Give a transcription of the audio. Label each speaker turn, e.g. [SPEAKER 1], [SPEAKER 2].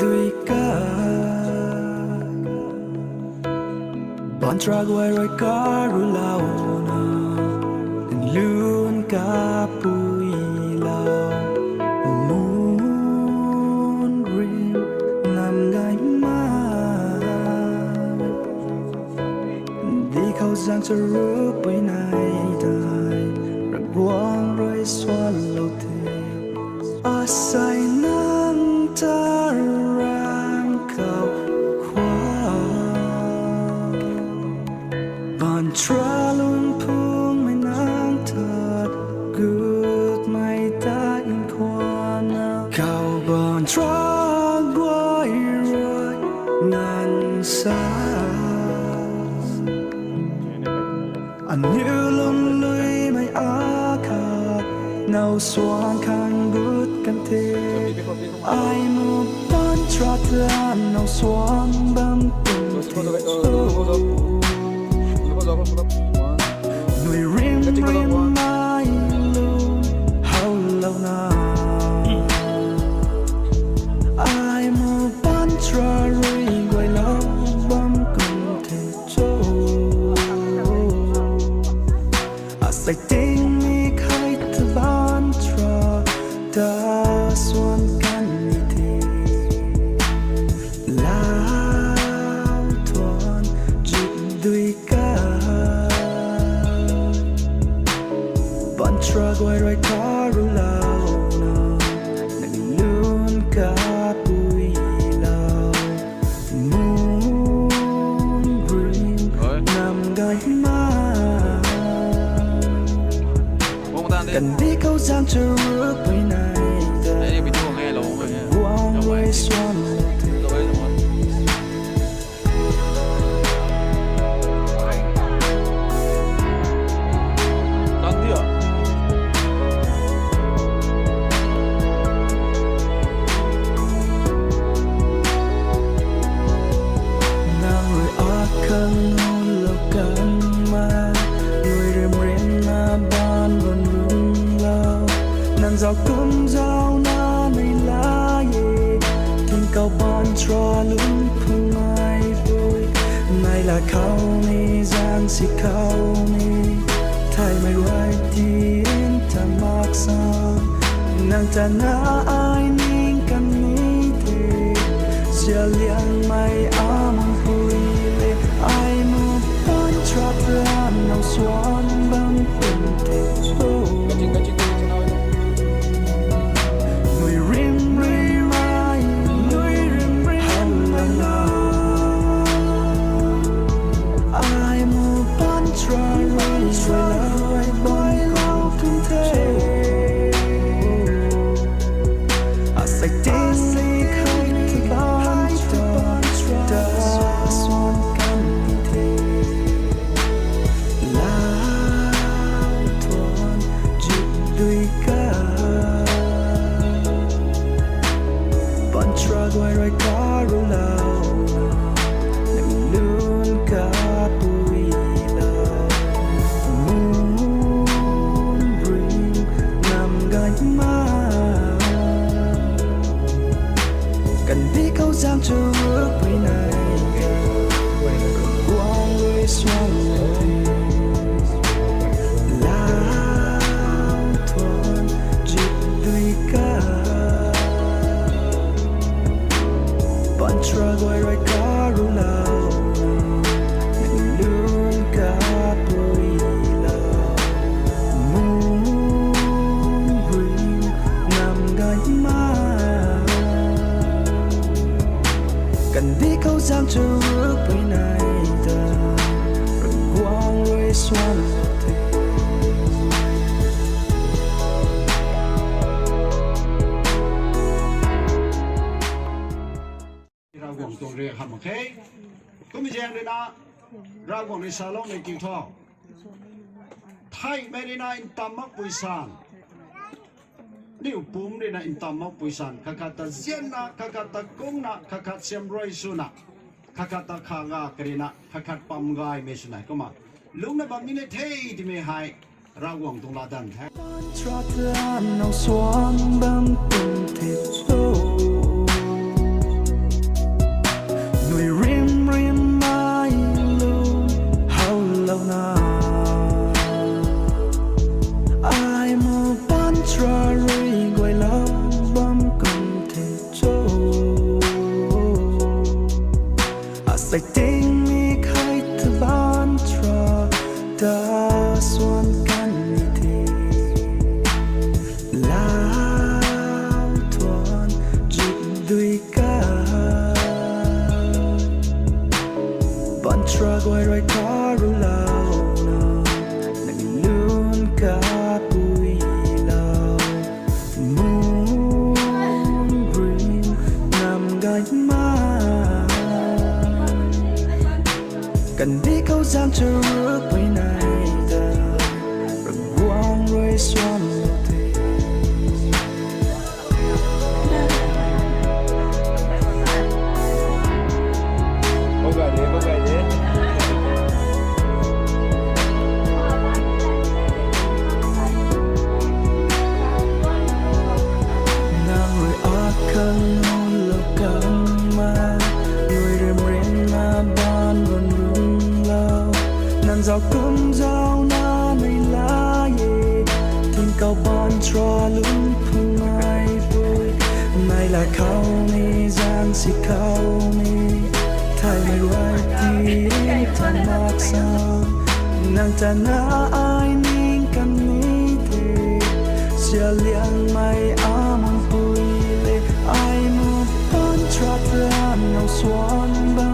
[SPEAKER 1] ด้วยกันบอนทรากไว้รอยการุลาวนาลุนกาปุยลาวมูนริมนำไงมาดีเขาจังจะรู้ไปไหนได้รักวางรอยสวนโลเทอาศัยน้ำตาแรงเข้าคว้าบานทราลุนพุ่งไม่นางเถิดกูดไม่ได้อินควานเข้าบานทรากไว้รอยนั้นสาอันยืลงลุยไม่อาคาเนาสวงข้างบุดกันเทไอมูบันทราเธอเนาสวงบัมตุนเทหน่วยริมไม่ลุนเฮาเหล่านาไอมูบันทรารีไว้เล่าบัมกุนเทโจอาศัยติงมีใครเธอบันทราดาส่วนกันนิเทลาวทวนจิตด้วยกันบันทรากไว้รอยการุลาวนานั่งลุนกาปุยลาวมูนริมนำไงมากันดีเขาจางจะรู้ไปไหนได้วางไว้สวนโลเทนางเลยอาคันนูแล้วกันมาหน่วยเรียมเรียนมาบ้านบนรุ่งลาวนั่นเจ้ากุมเจ้าหน้าในลายทิ้งเก่าบ้านทราลุ่มพุ่งไม่บุยในละเขานี่จางสิเขานี่ไทยไม่ไหวที่อินทามากสามนั่งจะน่าอายนิ่งกันนี้เทเสียเลี้ยงไม่อามันคุยเลยไอมูบ้านทราเธอเอาสวนบังเป็นเทโจหน่วยริมไม่หน่วยริมหันหลังนาไอมูบ้านทรารีช่วยแล้วไว้บ้านของทุ่งเทอาศัยติงมีใครที่บ้านทราดาส่วนกันเทลาวทวนจิตด้วยกันบันทรากไว้รอยการุลาวนั่งลุนกาปุยลาวมูนริมนำไงมากันดีเขาจางจะรู้ไปไหนกันวางไว้สวนโลเทลาวทวนจิตด้วยกันบันทรากไว้รอยการุลาวนั่งลุนกาปุยลาวมูนริมนำไงมากันดีเขาจางจะรู้ไปไหนได้รักวางไว้สวนโลเท
[SPEAKER 2] เราหวังตัวเรียกคำโอเคก็มีแจ้งเลยนะเราหวังในซาลงในกิ่งทองไทยไม่ได้นะอินตามักปุยซานนี่อุปมได้นะอินตามักปุยซานข้าขัดเจียนนะข้าขัดกงนะข้าขัดเซียมไรสุนะข้าขัดขางากรีนะข้าขัดปั๊มกายไม่สุนัยก็มาลุงในบางนี้เนี่ยเท่ที่ไม่ให้เราหวังตรงลาดันแท้
[SPEAKER 1] Tra th an ao xoan băng từng thịt sâu lại tình mi khai từ ban trò ta xuân căn nhị thì lao thuần dịp đuôi cá ban trò gọi rồi có ru lao nào nâng luôn cả bụi lao moon green nằm gai má cần đi câu gian cho ước quay này ta rừng quang rồi xoan lộ thế
[SPEAKER 3] bố gầy đi
[SPEAKER 1] nàng người ở khăn lâu cầm mà người rem rem na ban run run lao nàng giàu cũng giàu na này lá ye thiên cao ban trò lún phun ai vui mai là khâu ni giang si khâu ni thay mai ruột thì thân mát sao nàng ta na ai ninh cầm ni thế xia liang mai amon vui lệ ai mu ban trò tan nâu xoan ba